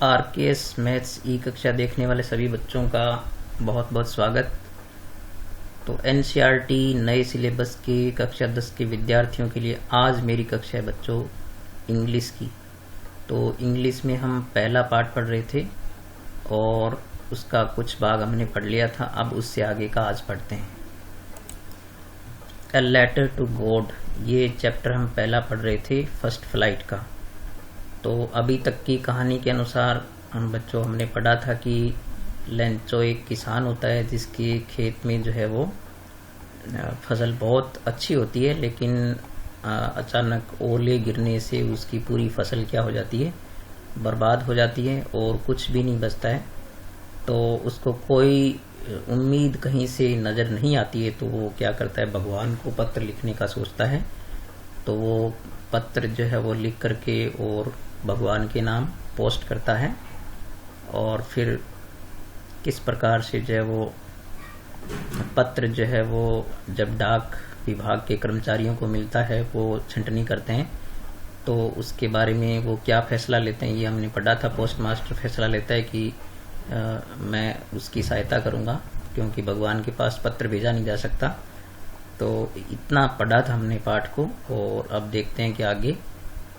RKS maths ई कक्षा देखने वाले सभी बच्चों का बहुत बहुत स्वागत। तो एनसीईआरटी नए सिलेबस के कक्षा 10 के विद्यार्थियों के लिए आज मेरी कक्षा है बच्चों इंग्लिश की। तो इंग्लिश में हम पहला पार्ट पढ़ रहे थे और उसका कुछ भाग हमने पढ़ लिया था। अब उससे आगे का आज पढ़ते हैं। ए लेटर टू गॉड, ये चैप्टर हम पहला पढ़ रहे थे फर्स्ट फ्लाइट का। तो अभी तक की कहानी के अनुसार हम बच्चों हमने पढ़ा था कि लेंचो एक किसान होता है जिसके खेत में जो है वो फसल बहुत अच्छी होती है, लेकिन अचानक ओले गिरने से उसकी पूरी फसल क्या हो जाती है, बर्बाद हो जाती है और कुछ भी नहीं बचता है। तो उसको कोई उम्मीद कहीं से नज़र नहीं आती है। तो वो क्या करता है, भगवान को पत्र लिखने का सोचता है। तो वो पत्र जो है वो लिख करके और भगवान के नाम पोस्ट करता है। और फिर किस प्रकार से जो है वो पत्र जो है वो जब डाक विभाग के कर्मचारियों को मिलता है वो छंटनी करते हैं। तो उसके बारे में वो क्या फैसला लेते हैं ये हमने पढ़ा था। पोस्ट मास्टर फैसला लेता है कि मैं उसकी सहायता करूंगा क्योंकि भगवान के पास पत्र भेजा नहीं जा सकता। तो इतना पढ़ा था हमने पाठ को, और अब देखते हैं कि आगे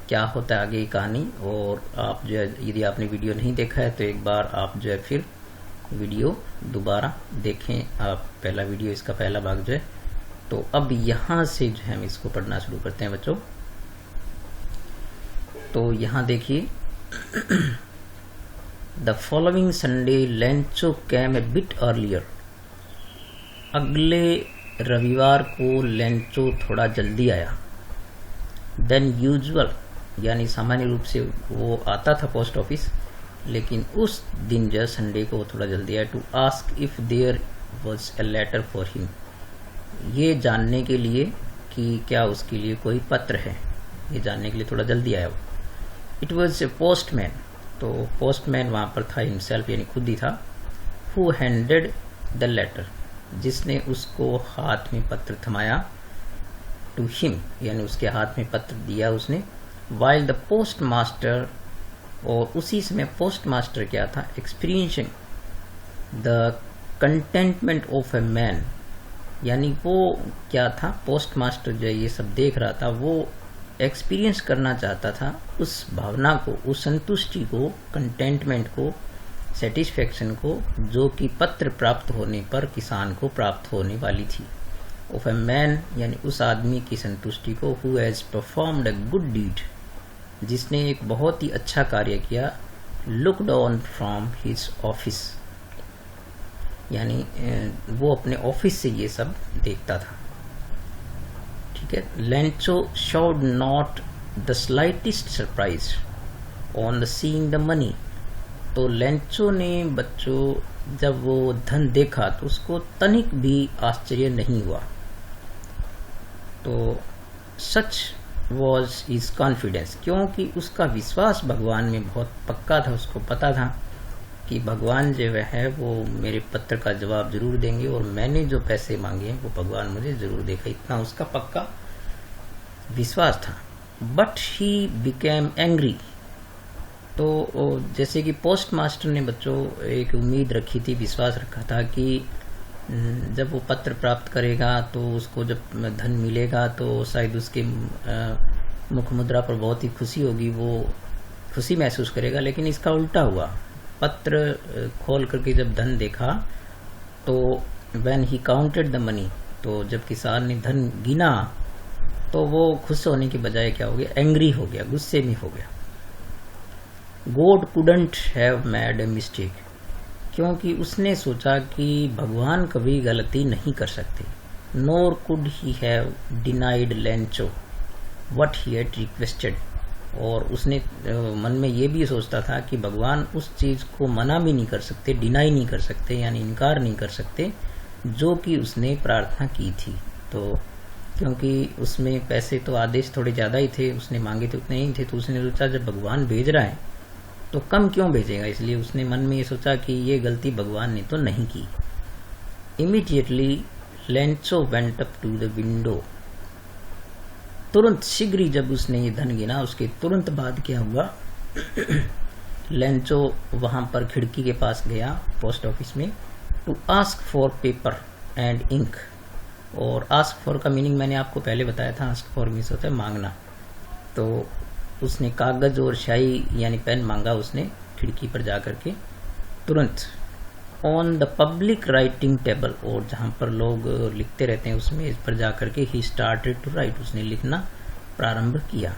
क्या होता है, आगे की कहानी। और आप जो है यदि आपने वीडियो नहीं देखा है तो एक बार आप जो है फिर वीडियो दोबारा देखें। आप पहला वीडियो, इसका पहला भाग जो है। तो अब यहाँ से जो है हम इसको पढ़ना शुरू करते हैं बच्चों। तो यहाँ देखिए, the following Sunday Lencho came a bit earlier. अगले रविवार को लेंचो थोड़ा जल्दी आया। देन यूजुअल, यानी सामान्य रूप से वो आता था पोस्ट ऑफिस, लेकिन उस दिन जो संडे को वो थोड़ा जल्दी आया। To ask if there was a letter for him, ये जानने के लिए कि क्या उसके लिए कोई पत्र है, ये जानने के लिए थोड़ा जल्दी आया वो। इट वॉज ए पोस्टमैन, तो पोस्टमैन वहाँ पर था हिमसेल्फ, यानी खुद ही था। हु हैंडेड द लेटर, जिसने उसको हाथ में पत्र थमाया। टू हिम, यानी उसके हाथ में पत्र दिया उसने। वाइल द पोस्ट मास्टर, और उसी समय पोस्ट मास्टर क्या था, experiencing the containment of a man, यानी वो क्या था, पोस्ट मास्टर जो ये सब देख रहा था वो एक्सपीरियंस करना चाहता था उस भावना को, उस संतुष्टि को, कंटेंटमेंट को, सेटिस्फेक्शन को, जो कि पत्र प्राप्त होने पर किसान को प्राप्त होने वाली थी। ऑफ ए मैन, यानी उस आदमी की संतुष्टि को, who has performed a good deed, जिसने एक बहुत ही अच्छा कार्य किया। Looked on from his office, यानी वो अपने ऑफिस से ये सब देखता था। ठीक है। Lencho showed not the slightest surprise on the seeing the money. तो लेंचो ने बच्चों जब वो धन देखा तो उसको तनिक भी आश्चर्य नहीं हुआ। तो सच वॉज हिज कॉन्फिडेंस, क्योंकि उसका विश्वास भगवान में बहुत पक्का था। उसको पता था कि भगवान जो है वो मेरे पत्र का जवाब जरूर देंगे और मैंने जो पैसे मांगे हैं वो भगवान मुझे जरूर देगा, इतना उसका पक्का विश्वास था। बट ही बिकेम एंग्री, तो जैसे कि पोस्ट मास्टर ने बच्चों एक उम्मीद रखी थी, विश्वास रखा था कि जब वो पत्र प्राप्त करेगा तो उसको जब धन मिलेगा तो शायद उसके मुख मुद्रा पर बहुत ही खुशी होगी, वो खुशी महसूस करेगा। लेकिन इसका उल्टा हुआ। पत्र खोल करके जब धन देखा तो when he counted the money, तो जब किसान ने धन गिना तो वो खुश होने की बजाय क्या हो गया, एंग्री हो गया, गुस्से में हो गया। God couldn't have made a mistake, क्योंकि उसने सोचा कि भगवान कभी गलती नहीं कर सकते। Nor could he have denied Lencho what he had requested, और उसने मन में ये भी सोचता था कि भगवान उस चीज को मना भी नहीं कर सकते, डिनाई नहीं कर सकते, यानी इनकार नहीं कर सकते, जो कि उसने प्रार्थना की थी। तो क्योंकि उसमें पैसे तो आदेश थोड़े ज्यादा ही थे, उसने मांगे थे उतने ही थे, तो उसने सोचा जब भगवान भेज रहा है तो कम क्यों भेजेगा, इसलिए उसने मन में ये सोचा कि ये गलती भगवान ने तो नहीं की। Immediately Lencho went up to the window, तुरंत शीघ्र ही जब उसने ये धन गिना उसके तुरंत बाद क्या हुआ लेंचो वहां पर खिड़की के पास गया पोस्ट ऑफिस में, to ask for paper and ink. और आस्क फॉर का मीनिंग मैंने आपको पहले बताया था, आस्क फॉर मीन्स होता है मांगना। तो उसने कागज और स्याही यानी पेन मांगा उसने खिड़की पर जाकर के तुरंत। On the public writing table, और जहाँ पर लोग लिखते रहते हैं उस मेज पर जाकर के ही स्टार्टेड टू राइट, उसने लिखना प्रारंभ किया।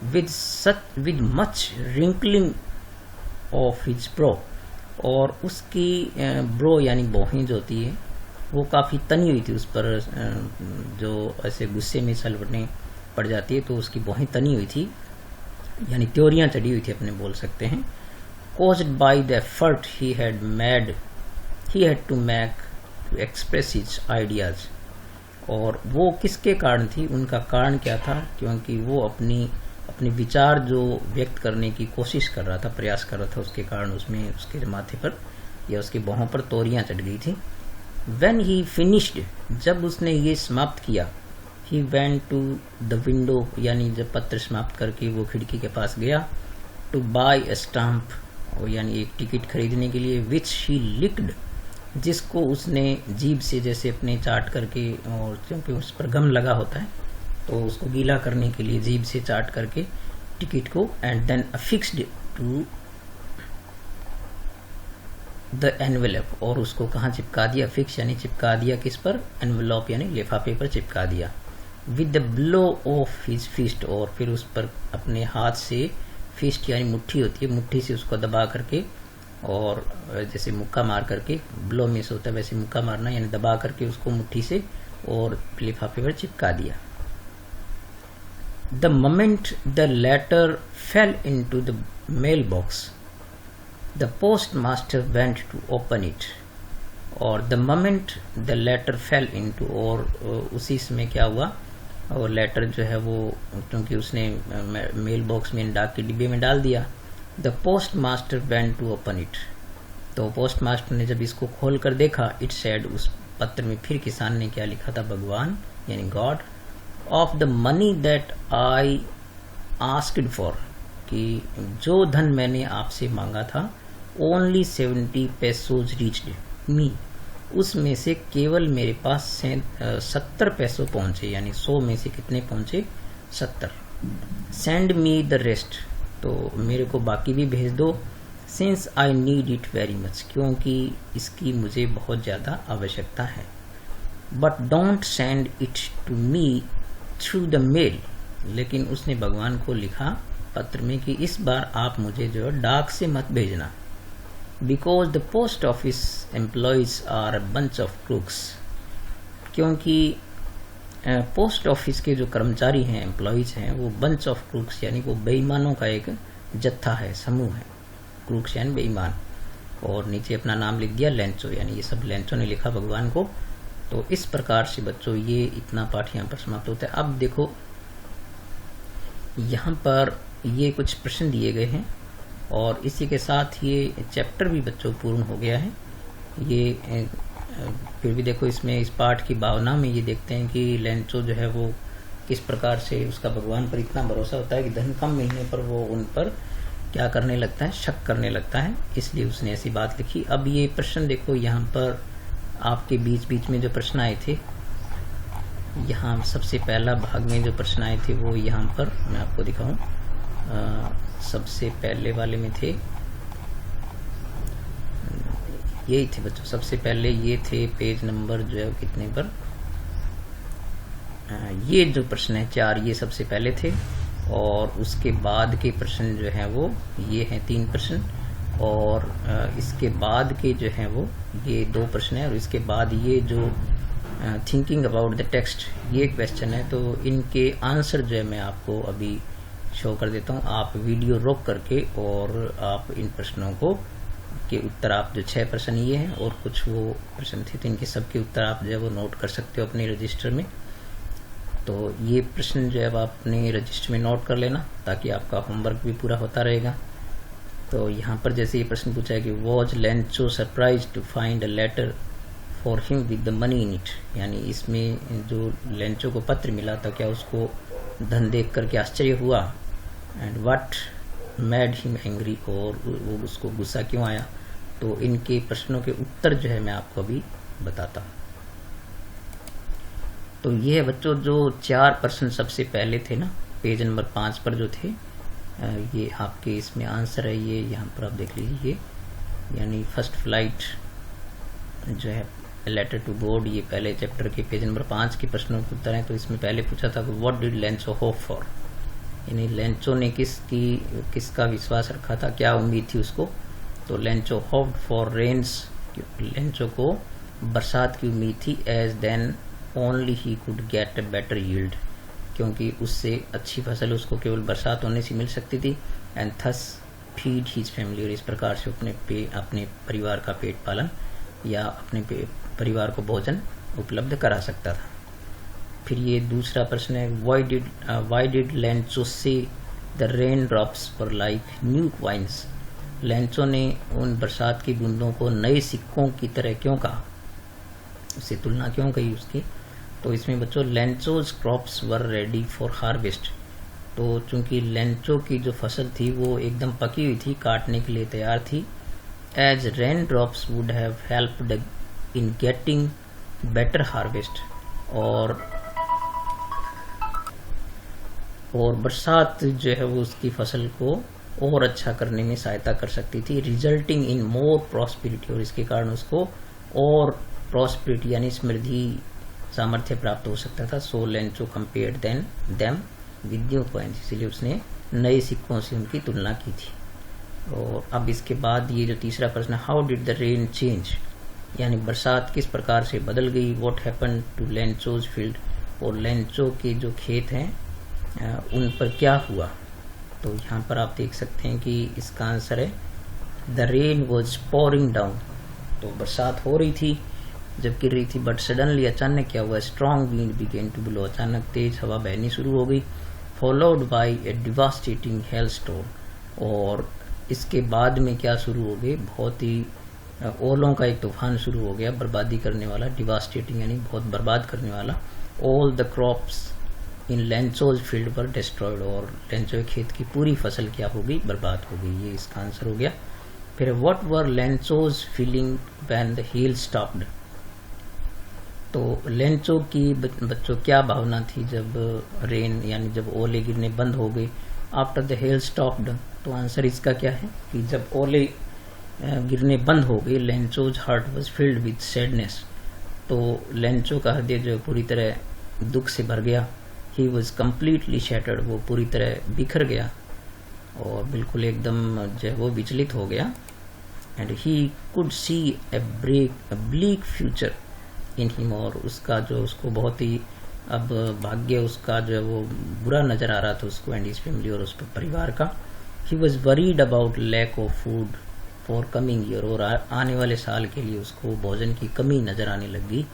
With much wrinkling of his bro, और उसकी ब्रो यानी भौहें जो होती है वो काफ़ी तनी हुई थी उस पर, जो ऐसे गुस्से में सलवटें पड़ जाती है तो उसकी भौहें तनी हुई थी, यानी त्योरियां चढ़ी हुई थी अपने बोल सकते हैं। caused by the effort he had to make to express his ideas। और वो किसके कारण थी, उनका कारण क्या था, क्योंकि वो अपने विचार जो व्यक्त करने की कोशिश कर रहा था, प्रयास कर रहा था, उसके कारण उसमें उसके माथे पर या उसके बाहों पर तोरियां चढ़ गई थी। When he finished, जब उसने ये समाप्त किया, he went to the window, यानी जब पत्र समाप्त करके वो खिड़की के पास गया, to buy a stamp, और यानी एक टिकट खरीदने के लिए, which he licked, जिसको उसने जीभ से जैसे अपने चाट करके, और क्योंकि उस पर गम लगा होता है तो उसको गीला करने के लिए जीभ से चाट करके टिकट को, and then affixed to the envelope, और उसको कहाँ चिपका दिया, फिक्स यानी चिपका दिया किस पर, एनवेलप यानी लिफाफे पर चिपका दिया। With the blow of his fist, और फिर उस पर अपने हाथ से, फिस्ट यानी मुट्ठी होती है, मुट्ठी से उसको दबा करके, और जैसे मुक्का मार करके, ब्लो में से होता है वैसे मुक्का मारना, यानी दबा करके उसको मुट्ठी से और लिफाफे पर चिपका दिया। The moment the letter fell into the mail box, The postmaster went to open it, और the moment the letter fell into, और उसी समय क्या हुआ, और लेटर जो है वो क्योंकि उसने मेल बॉक्स में, डाक के डिब्बे में डाल दिया। The postmaster went to open it, तो पोस्ट मास्टर ने जब इसको खोल कर देखा, इट सेड, उस पत्र में फिर किसान ने क्या लिखा था, भगवान यानी God, of the money that I asked for, कि जो धन मैंने आपसे मांगा था, ओनली 70 pesos रीच्ड मी, उसमें से केवल मेरे पास 70 पैसों पहुंचे, यानी 100 में से कितने पहुंचे, 70। सेंड मी द रेस्ट, तो मेरे को बाकी भी भेज दो, since I need it very much, क्योंकि इसकी मुझे बहुत ज़्यादा आवश्यकता है। But don't send it to me through the mail, लेकिन उसने भगवान को लिखा पत्र में कि इस बार आप मुझे जो डाक से मत भेजना, because the post office employees are a bunch of crooks, क्योंकि पोस्ट ऑफिस के जो कर्मचारी हैं, एम्प्लॉयज हैं, वो बंच ऑफ क्रूक्स यानी वो बेईमानों का एक जत्था है, समूह है, क्रूक्स यानी बेईमान। और नीचे अपना नाम लिख दिया लेंचो, यानी ये सब लेंचो ने लिखा भगवान को। तो इस प्रकार से बच्चों ये इतना पाठ यहाँ पर समाप्त होता है। अब देखो यहाँ पर ये कुछ प्रश्न दिए गए हैं और इसी के साथ ये चैप्टर भी बच्चों पूर्ण हो गया है। ये फिर भी देखो इसमें इस पाठ की भावना में ये देखते हैं कि लेंचो जो है वो किस प्रकार से उसका भगवान पर इतना भरोसा होता है कि धन कम मिलने पर वो उन पर क्या करने लगता है, शक करने लगता है, इसलिए उसने ऐसी बात लिखी। अब ये प्रश्न देखो यहाँ पर आपके बीच बीच में जो प्रश्न आए थे, यहाँ सबसे पहला भाग में जो प्रश्न आए थे वो यहाँ पर मैं आपको दिखाऊं, सबसे पहले वाले में थे, यही थे बच्चों, सबसे पहले ये थे पेज नंबर जो है कितने पर, ये जो प्रश्न है 4, ये सबसे पहले थे और उसके बाद के प्रश्न जो हैं वो ये हैं 3 प्रश्न और इसके बाद के जो हैं वो ये 2 प्रश्न हैं और इसके बाद ये जो थिंकिंग अबाउट द टेक्स्ट ये क्वेश्चन है। तो इनके आंसर जो है मैं आपको अभी शो कर देता हूँ, आप वीडियो रोक करके और आप इन प्रश्नों को के उत्तर आप जो 6 प्रश्न ये हैं और कुछ वो प्रश्न थे तो इनके सबके उत्तर आप जो है वो नोट कर सकते हो अपने रजिस्टर में। तो ये प्रश्न जो है आप अपने रजिस्टर में नोट कर लेना ताकि आपका होमवर्क भी पूरा होता रहेगा। तो यहाँ पर जैसे ये प्रश्न पूछा है कि was Lencho surprise to find a letter for him with the money in it, यानी इसमें जो लेंचो को पत्र मिला था क्या उसको धन देख करके आश्चर्य हुआ। And what mad him angry, और वो उसको गुस्सा क्यों आया। तो इनके प्रश्नों के उत्तर जो है मैं आपको अभी बताता हूँ। तो ये है बच्चों जो 4 प्रश्न सबसे पहले थे ना, पेज नंबर 5 पर जो थे, ये आपके इसमें आंसर है। ये यहाँ पर आप देख लीजिए, यानी फर्स्ट फ्लाइट जो है लेटर टू गॉड, ये पहले चैप्टर के पेज नंबर 5 के प्रश्नों के उत्तर हैं। तो इसमें पहले पूछा था what did Lencho hope for, यानी लेंचो ने किसका विश्वास रखा था, क्या उम्मीद थी उसको। तो Lencho hoped for rains, Lencho को बरसात की उम्मीद थी। As then only he could get a better yield, क्योंकि उससे अच्छी फसल उसको केवल बरसात होने से मिल सकती थी। And thus feed his family, और इस प्रकार से अपने परिवार का पेट पालन या अपने परिवार को भोजन उपलब्ध करा सकता था। फिर ये दूसरा प्रश्न है, why did Lencho say the rain drops were like new wines, Lencho ने उन बरसात की बूंदों को नए सिक्कों की तरह क्यों कहा, उससे तुलना क्यों कही उसकी। तो इसमें बच्चों Lencho's crops were ready for harvest, तो चूंकि लेंचो की जो फसल थी वो एकदम पकी हुई थी, काटने के लिए तैयार थी। As rain drops would have helped in getting better harvest, और बरसात जो है वो उसकी फसल को और अच्छा करने में सहायता कर सकती थी। रिजल्टिंग इन मोर प्रॉस्पेरिटी, और इसके कारण उसको और प्रॉस्पेरिटी यानी समृद्धि सामर्थ्य प्राप्त हो सकता था। So Lencho compared them with new coins, इसलिए उसने नए सिक्कों से उनकी तुलना की थी। और अब इसके बाद ये जो तीसरा प्रश्न, how did the rain change, यानी बरसात किस प्रकार से बदल गई। What happened to Lencho's field, और लेंचो के जो खेत हैं उन पर क्या हुआ। तो यहाँ पर आप देख सकते हैं कि इसका आंसर है the rain was pouring down, तो बरसात हो रही थी जब गिर रही थी, बट सडनली अचानक क्या हुआ, strong wind began to blow, अचानक तेज हवा बहनी शुरू हो गई। Followed by a devastating hailstorm, और इसके बाद में क्या शुरू हो गई, बहुत ही ओलों का एक तूफान शुरू हो गया, बर्बादी करने वाला, डिवास्टेटिंग यानी बहुत बर्बाद करने वाला। All the crops in Lencho's field पर डिस्ट्रॉयड, और लेंचो खेत की पूरी फसल क्या हो गई, बर्बाद हो गई। ये इसका आंसर हो गया। फिर what were Lencho's feeling when the hell stopped, तो लेंचो की बच्चों क्या भावना थी जब रेन यानी जब ओले गिरने बंद हो गए। आफ्टर द हेल स्टॉप्ड, तो आंसर इसका क्या है कि जब ओले गिरने बंद हो गए, Lencho's heart was filled with sadness, तो लेंचो का हृदय जो पूरी तरह दुख से भर गया। ही वॉज कम्प्लीटली शैटर्ड, वो पूरी तरह बिखर गया और बिल्कुल एकदम जो है वो विचलित हो गया। And he could see A bleak future in him, और उसका जो उसको बहुत ही अब भाग्य उसका जो है वो बुरा नजर आ रहा था उसको, एंड हिज फैमिली और उसके परिवार का। He was worried about lack of food for coming year, और आने वाले साल के लिए उसको भोजन की कमी नजर आने लगी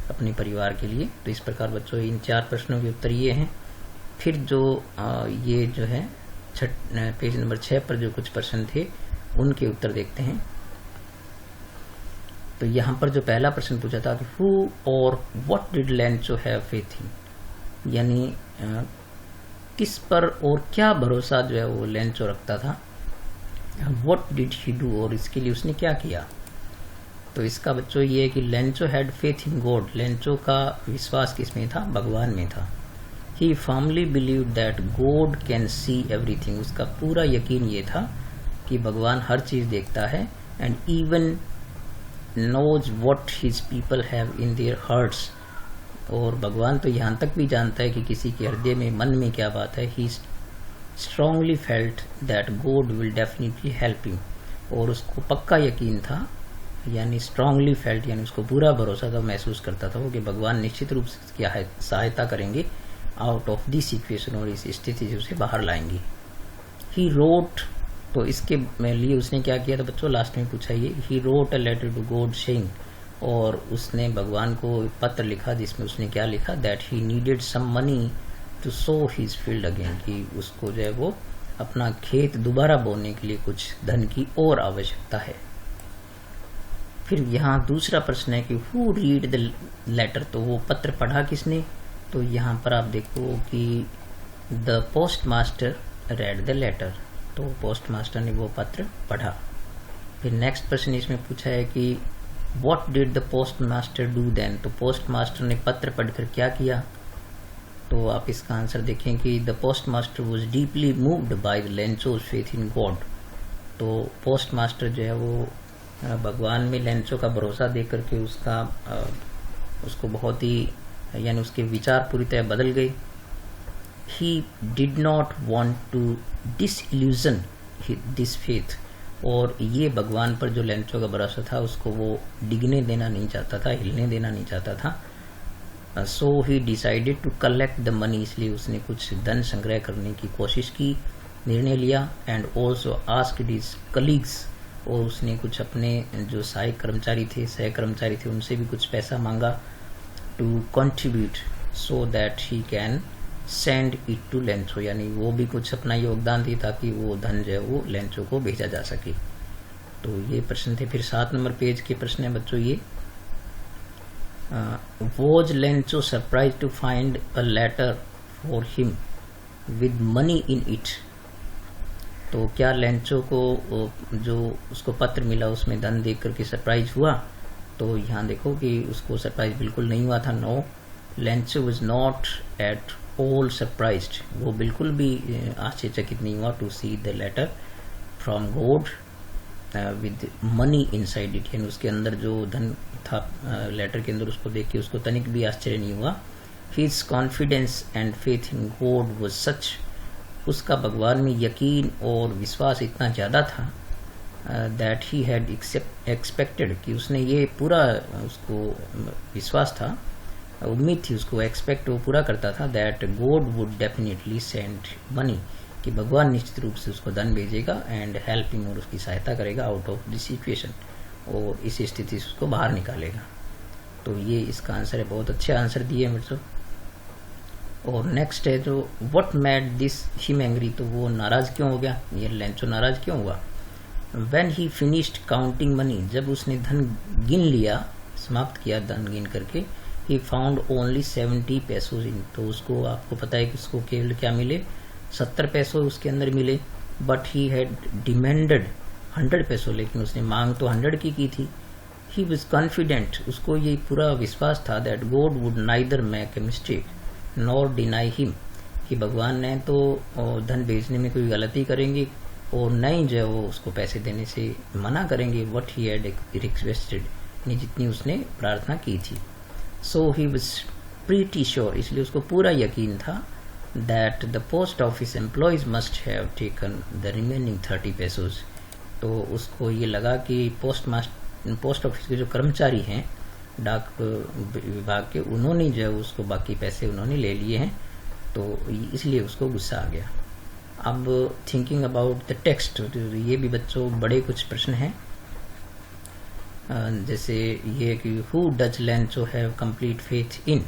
अपने परिवार के लिए। तो इस प्रकार बच्चों इन 4 प्रश्नों के उत्तर ये हैं। फिर जो ये जो है पेज नंबर 6 पर जो कुछ प्रश्न थे उनके उत्तर देखते हैं। तो यहाँ पर जो पहला प्रश्न पूछा था कि हु और what did Lencho have faith in, यानी किस पर और क्या भरोसा जो है वो लेंचो रखता था। व्हाट डिड ही डू, और इसके लिए उसने क्या किया। तो इसका बच्चों ये है कि Lencho had faith in God, Lencho का विश्वास किसमें था, भगवान में था। He firmly believe that God can see everything, उसका पूरा यकीन ये था कि भगवान हर चीज देखता है। And even knows what his people have in their hearts, और भगवान तो यहाँ तक भी जानता है कि किसी के हृदय में मन में क्या बात है। He strongly felt that God will definitely help him, और उसको पक्का यकीन था, यानी स्ट्रांगली फेल्ट यानी उसको पूरा भरोसा था, महसूस करता था वो कि भगवान निश्चित रूप से क्या है सहायता करेंगे आउट ऑफ दिस सिचुएशन, और इस स्थिति से उसे बाहर लाएंगे। ही रोट, तो इसके लिए उसने क्या किया था बच्चों, लास्ट में पूछा ये, he wrote a letter to God saying, और उसने भगवान को पत्र लिखा जिसमें उसने क्या लिखा, that he needed some money to sow his field again, कि उसको जो है वो अपना खेत दोबारा बोने के लिए कुछ धन की और आवश्यकता है। फिर यहाँ दूसरा प्रश्न है कि हु रीड द लेटर, तो वो पत्र पढ़ा किसने। तो यहाँ पर आप देखो कि the postmaster read the letter, तो पोस्ट मास्टर ने वो पत्र पढ़ा। फिर नेक्स्ट प्रश्न इसमें पूछा है कि what did the postmaster do then, तो पोस्ट मास्टर ने पत्र पढ़कर क्या किया। तो आप इसका आंसर देखें कि the post master was deeply moved by Lencho's faith in God. तो पोस्ट मास्टर जो है वो भगवान में लेंचो का भरोसा दे करके उसको बहुत ही यानी उसके विचार पूरी तरह बदल गए। He did not want to disillusion this faith, और ये भगवान पर जो लेंचो का भरोसा था उसको वो डिगने देना नहीं चाहता था, हिलने देना नहीं चाहता था। So he decided to collect the money, इसलिए उसने कुछ धन संग्रह करने की कोशिश की, निर्णय लिया। And also asked his colleagues, और उसने कुछ अपने जो सहायक कर्मचारी थे, सह कर्मचारी थे, उनसे भी कुछ पैसा मांगा to contribute so that he can send it to Lencho, यानी वो भी कुछ अपना योगदान दी ताकि वो धन जो है वो लेंचो को भेजा जा सके। तो ये प्रश्न थे। फिर 7 नंबर पेज के प्रश्न है बच्चों ये, was Lencho surprise to find a letter for him with money in it, तो क्या लेंचो को जो उसको पत्र मिला उसमें धन देख करके सरप्राइज हुआ। तो यहाँ देखो कि उसको सरप्राइज बिल्कुल नहीं हुआ था। No, Lencho was not at all surprised, वो बिल्कुल भी आश्चर्यचकित नहीं हुआ to see the letter from God with money inside it, यानी उसके अंदर जो धन था लेटर के अंदर उसको देख के उसको तनिक भी आश्चर्य नहीं हुआ। His confidence and faith in God was such, उसका भगवान में यकीन और विश्वास इतना ज़्यादा था दैट ही हैड एक्सपेक्टेड, कि उसने ये पूरा उसको विश्वास था, उम्मीद थी उसको, एक्सपेक्ट वो पूरा करता था that God would definitely send money, कि भगवान निश्चित रूप से उसको धन भेजेगा एंड हेल्प हिम, और उसकी सहायता करेगा आउट ऑफ दिस सिचुएशन, और इस स्थिति से उसको बाहर निकालेगा। तो ये इसका आंसर है। बहुत अच्छे आंसर दिए बच्चों। और नेक्स्ट है जो what made this him angry, तो वो नाराज क्यों हो गया, ये लेंचो नाराज क्यों हुआ। When he finished counting money, जब उसने धन गिन लिया, समाप्त किया धन गिन करके, ही फाउंड ओनली 70 पैसों इन, तो उसको आपको पता है कि उसको केवल क्या मिले, 70 पैसों उसके अंदर मिले। बट ही हैड डिमांडेड 100 पैसों, लेकिन उसने मांग तो 100 की थी। ही वाज कॉन्फिडेंट, उसको ये पूरा विश्वास था that God would neither make a mistake nor deny him, कि भगवान ने तो धन भेजने में कोई गलती करेंगे और नहीं जो है वो उसको पैसे देने से मना करेंगे। व्हाट ही हैड रिक्वेस्टेड, जितनी उसने प्रार्थना की थी। सो ही वाज प्रीटी श्योर, इसलिए उसको पूरा यकीन था that the post office employees must have taken the remaining 30 पैसोज, तो उसको ये लगा कि पोस्ट ऑफिस के जो कर्मचारी हैं डाक विभाग के, उन्होंने जो है उसको बाकी पैसे उन्होंने ले लिए हैं, तो इसलिए उसको गुस्सा आ गया। अब थिंकिंग अबाउट द टेक्स्ट, ये भी बच्चों बड़े कुछ प्रश्न हैं, जैसे ये कि who does Lencho have complete faith in,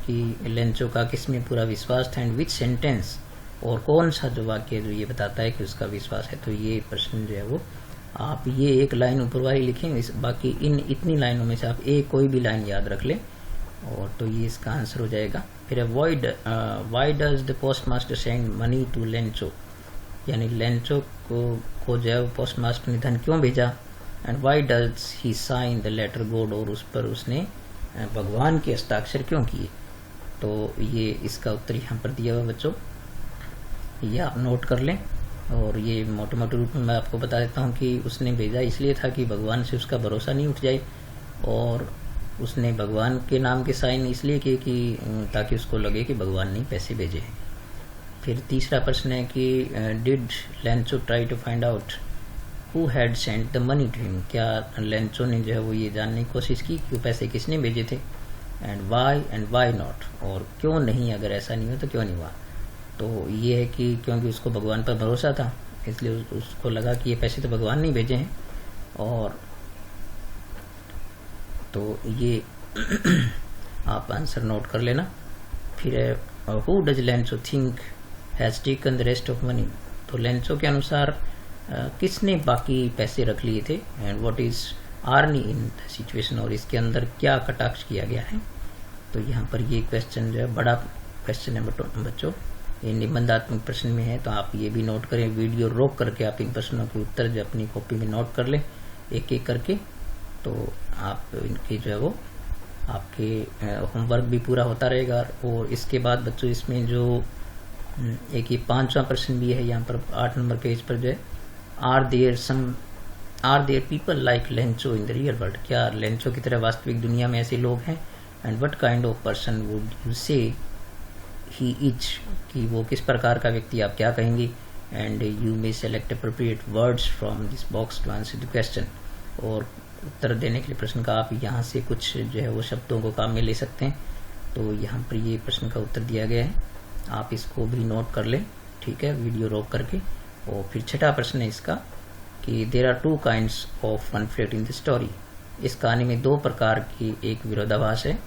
कि लेंचो का किसमें पूरा विश्वास था, एंड विच सेंटेंस, और कौन सा जो वाक्य जो ये बताता है कि उसका विश्वास है। तो ये प्रश्न जो है वो आप ये एक लाइन ऊपर वाली लिखें, बाकी इन इतनी लाइनों में से आप एक कोई भी लाइन याद रख लें, और तो ये इसका आंसर हो जाएगा। फिर why does the postmaster send money to Lencho, यानी लेंचो को जो है पोस्ट मास्टर ने धन क्यों भेजा। And why does he sign the letter God, और उस पर उसने भगवान के हस्ताक्षर क्यों किए। तो ये इसका उत्तर यहाँ पर दिया हुआ बच्चों, ये आप नोट कर लें। और ये मोटे मोटे रूप में मैं आपको बता देता हूँ कि उसने भेजा इसलिए था कि भगवान से उसका भरोसा नहीं उठ जाए, और उसने भगवान के नाम के साइन इसलिए किए कि ताकि उसको लगे कि भगवान ने पैसे भेजे हैं। फिर तीसरा प्रश्न है कि did Lencho try to find out who had sent the money to him, क्या लेंचो ने जो है वो ये जानने की कोशिश की कि वो पैसे किसने भेजे थे। एंड वाई नॉट, और क्यों नहीं, अगर ऐसा नहीं हो तो क्यों नहीं हुआ। तो ये है कि क्योंकि उसको भगवान पर भरोसा था, इसलिए उसको लगा कि ये पैसे तो भगवान ने भेजे हैं। और तो ये आप आंसर नोट कर लेना। फिर who does Lencho think has taken the rest of money, तो लेंचो के अनुसार किसने बाकी पैसे रख लिए थे। And what is Arnie in the situation, और इसके अंदर क्या कटाक्ष किया गया है। तो यहाँ पर ये क्वेश्चन जो है बड़ा क्वेश्चन है बच्चों। ये निबंधात्मक प्रश्न में है, तो आप ये भी नोट करें। वीडियो रोक करके आप इन प्रश्नों के उत्तर जो अपनी कॉपी में नोट कर लें एक एक करके, तो आप इनकी जो है वो आपके होमवर्क भी पूरा होता रहेगा। और इसके बाद बच्चों इसमें जो एक ये 5वां प्रश्न भी है यहाँ पर 8 नंबर पेज पर जो है, are there people like Lencho in the real world, क्या लेंचो की तरह वास्तविक दुनिया में ऐसे लोग हैं। And what kind of person would you say he is, कि वो किस प्रकार का व्यक्ति आप क्या कहेंगे। And you may select appropriate words from this box to answer the question, और उत्तर देने के लिए प्रश्न का आप यहाँ से कुछ जो है वो शब्दों को काम में ले सकते हैं। तो यहाँ पर ये प्रश्न का उत्तर दिया गया है, आप इसको भी नोट कर लें, ठीक है, वीडियो रोक करके। और फिर 6वां प्रश्न है इसका कि there are 2 kinds of conflict in the story, इस कहानी में 2 प्रकार की एक विरोधाभास है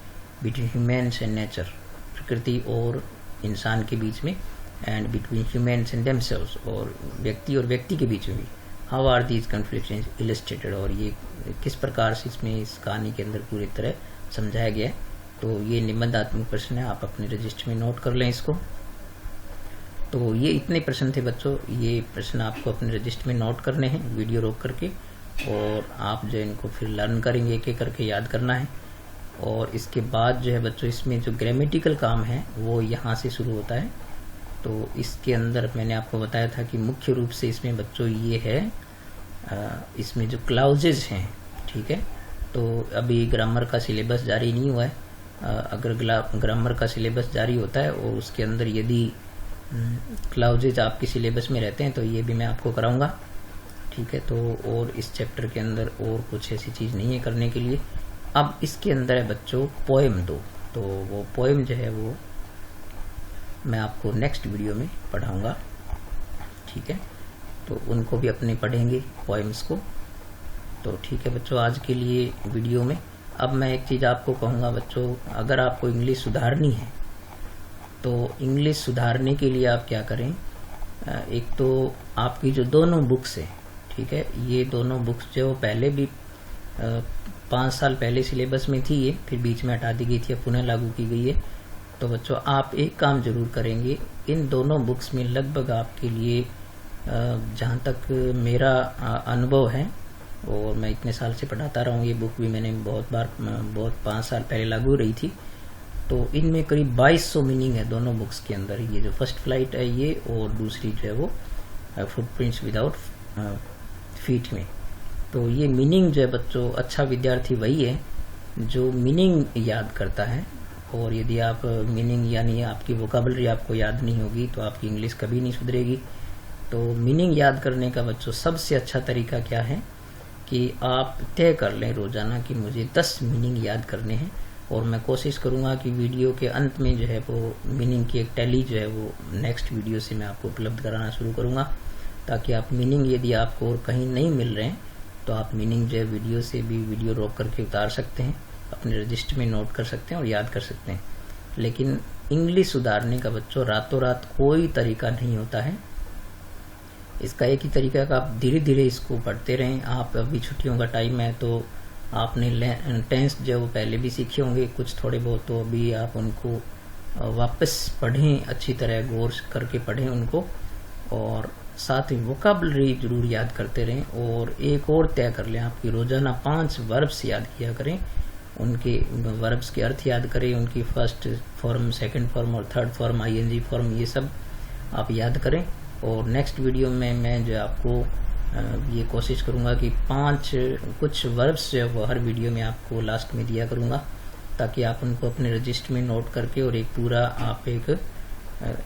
बिटवीन ह्यूमन्स एंड नेचर, प्रकृति और इंसान के बीच में, and between humans and themselves, और व्यक्ति के बीच में भी। How are these conflicts illustrated, और ये किस प्रकार से इसमें इस कहानी के अंदर पूरी तरह समझाया गया है। तो ये निबंधात्मक प्रश्न है, आप अपने रजिस्टर में नोट कर लें इसको। तो ये इतने प्रश्न थे बच्चों, ये प्रश्न आपको अपने रजिस्टर में नोट करने हैं वीडियो रोक करके, और आप जो इनको फिर लर्न करेंगे एक एक करके, याद करना है। और इसके बाद जो है बच्चों इसमें जो ग्रामेटिकल काम है वो यहाँ से शुरू होता है। तो इसके अंदर मैंने आपको बताया था कि मुख्य रूप से इसमें बच्चों ये है, इसमें जो क्लाउजेज हैं, ठीक है, तो अभी ग्रामर का सिलेबस जारी नहीं हुआ है। अगर ग्रामर का सिलेबस जारी होता है और उसके अंदर यदि क्लाउजेज आपके सिलेबस में रहते हैं तो ये भी मैं आपको कराऊंगा, ठीक है। तो और इस चैप्टर के अंदर और कुछ ऐसी चीज़ नहीं है करने के लिए। अब इसके अंदर है बच्चों पोएम 2, तो वो पोएम जो है वो मैं आपको नेक्स्ट वीडियो में पढ़ाऊंगा, ठीक है। तो उनको भी अपने पढ़ेंगे पोएम्स को। तो ठीक है बच्चों, आज के लिए वीडियो में अब मैं एक चीज़ आपको कहूँगा बच्चों, अगर आपको इंग्लिश सुधारनी है तो इंग्लिश सुधारने के लिए आप क्या करें, एक तो आपकी जो दोनों बुक्स है, ठीक है, ये दोनों बुक्स जो पहले भी 5 साल पहले सिलेबस में थी, ये फिर बीच में हटा दी गई थी, अब पुनः लागू की गई है। तो बच्चों आप एक काम जरूर करेंगे, इन दोनों बुक्स में लगभग आपके लिए जहाँ तक मेरा अनुभव है और मैं इतने साल से पढ़ाता रहा हूँ, ये बुक भी मैंने बहुत 5 साल पहले लागू रही थी, तो इनमें करीब 2200 मीनिंग है दोनों बुक्स के अंदर। ये जो फर्स्ट फ्लाइट है ये, और दूसरी जो है वो फुटप्रिंट्स विदाउट फीट में। तो ये मीनिंग जो है बच्चों, अच्छा विद्यार्थी वही है जो मीनिंग याद करता है। और यदि आप मीनिंग यानी आपकी वोकैबुलरी आपको याद नहीं होगी तो आपकी इंग्लिश कभी नहीं सुधरेगी। तो मीनिंग याद करने का बच्चों सबसे अच्छा तरीका क्या है कि आप तय कर लें रोजाना कि मुझे 10 मीनिंग याद करने हैं, और मैं कोशिश करूंगा कि वीडियो के अंत में जो है वो मीनिंग की एक टैली जो है वो नेक्स्ट वीडियो से मैं आपको उपलब्ध कराना शुरू करूंगा, ताकि आप मीनिंग यदि आपको और कहीं नहीं मिल रहे हैं तो आप मीनिंग जो है वीडियो से भी वीडियो रोक करके उतार सकते हैं, अपने रजिस्टर में नोट कर सकते हैं और याद कर सकते हैं। लेकिन इंग्लिश सुधारने का बच्चों रातों रात कोई तरीका नहीं होता है, इसका एक ही तरीका का आप धीरे धीरे इसको पढ़ते रहें। आप अभी छुट्टियों का टाइम है तो आपने टेंस जो वो पहले भी सीखे होंगे कुछ थोड़े बहुत, तो अभी आप उनको वापस पढ़ें, अच्छी तरह गौर करके पढ़ें उनको, और साथ ही वोकैबुलरी जरूर याद करते रहें। और एक और तय कर लें, आपकी रोजाना 5 वर्ब्स याद किया करें, उनके वर्ब्स के अर्थ याद करें, उनकी फर्स्ट फॉर्म, सेकंड फॉर्म और थर्ड फॉर्म, ING फॉर्म, ये सब आप याद करें। और नेक्स्ट वीडियो में मैं जो आपको ये कोशिश करूंगा कि 5 कुछ वर्ब्स जो है वो हर वीडियो में आपको लास्ट में दिया करूंगा, ताकि आप उनको अपने रजिस्टर में नोट करके और एक पूरा आप एक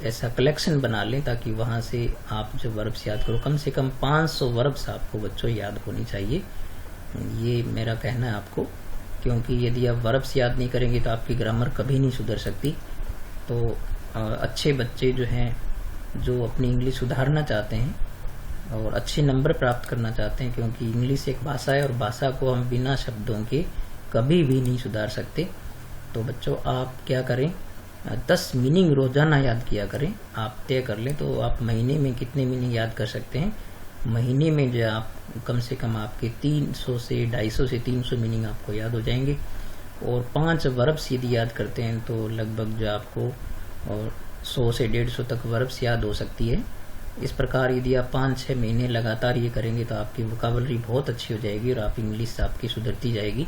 ऐसा कलेक्शन बना लें, ताकि वहां से आप जो वर्ब्स याद करो, कम से कम 500 वर्ब्स आपको बच्चों याद होनी चाहिए। ये मेरा कहना है आपको, क्योंकि यदि आप वर्ब्स याद नहीं करेंगे तो आपकी ग्रामर कभी नहीं सुधर सकती। तो अच्छे बच्चे जो हैं, जो अपनी इंग्लिश सुधारना चाहते हैं और अच्छे नंबर प्राप्त करना चाहते हैं, क्योंकि इंग्लिश एक भाषा है और भाषा को हम बिना शब्दों के कभी भी नहीं सुधार सकते। तो बच्चों आप क्या करें, 10 मीनिंग रोजाना याद किया करें, आप तय कर लें। तो आप महीने में कितने मीनिंग याद कर सकते हैं, महीने में जो आप कम से कम आपके 300 से 250 से 300 मीनिंग आपको याद हो जाएंगे। और 5 वर्ब्स यदि याद करते हैं तो लगभग जो आपको और 100 से 150 तक वर्ब्स याद हो सकती है। इस प्रकार यदि आप 5-6 महीने लगातार ये करेंगे तो आपकी वोकाबलरी बहुत अच्छी हो जाएगी और आप इंग्लिश आपकी सुधरती जाएगी।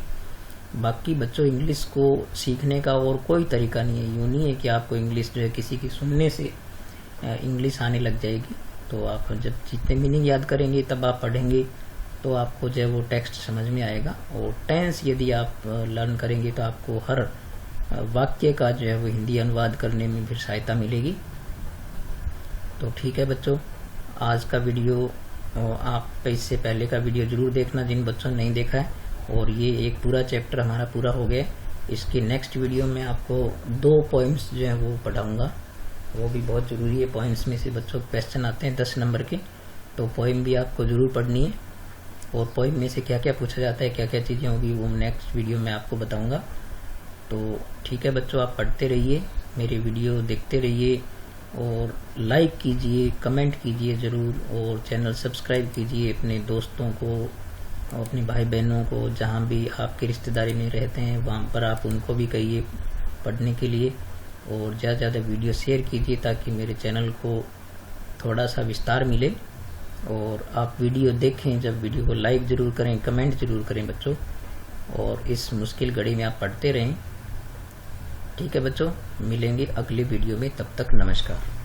बाकी बच्चों, इंग्लिश को सीखने का और कोई तरीका नहीं है। यूँ नहीं है कि आपको इंग्लिश जो है किसी की सुनने से इंग्लिश आने लग जाएगी। तो आप जब जितने मीनिंग याद करेंगे तब आप पढ़ेंगे तो आपको जो है वो टेक्स्ट समझ में आएगा। और टेंस यदि आप लर्न करेंगे तो आपको हर वाक्य का जो है वो हिंदी अनुवाद करने में फिर सहायता मिलेगी। तो ठीक है बच्चों, आज का वीडियो आप इससे पहले का वीडियो जरूर देखना जिन बच्चों ने नहीं देखा है। और ये एक पूरा चैप्टर हमारा पूरा हो गया। इसकी नेक्स्ट वीडियो में आपको 2 पॉइंट्स जो है वो पढ़ाऊंगा, वो भी बहुत ज़रूरी है। पॉइंट्स में से बच्चों क्वेश्चन आते हैं 10 नंबर के, तो पोइम भी आपको ज़रूर पढ़नी है। और पोइम में से क्या क्या पूछा जाता है, क्या क्या चीज़ें होगी, वो नेक्स्ट वीडियो में आपको बताऊंगा। तो ठीक है बच्चों, आप पढ़ते रहिए, मेरे वीडियो देखते रहिए और लाइक कीजिए, कमेंट कीजिए ज़रूर, और चैनल सब्सक्राइब कीजिए। अपने दोस्तों को और अपने भाई बहनों को जहाँ भी आपके रिश्तेदारी में रहते हैं वहाँ पर आप उनको भी कहिए पढ़ने के लिए। और ज़्यादा से ज़्यादा वीडियो शेयर कीजिए ताकि मेरे चैनल को थोड़ा सा विस्तार मिले। और आप वीडियो देखें, जब वीडियो को लाइक ज़रूर करें, कमेंट ज़रूर करें बच्चों, और इस मुश्किल घड़ी में आप पढ़ते रहें। ठीक है बच्चों, मिलेंगे अगले वीडियो में, तब तक नमस्कार।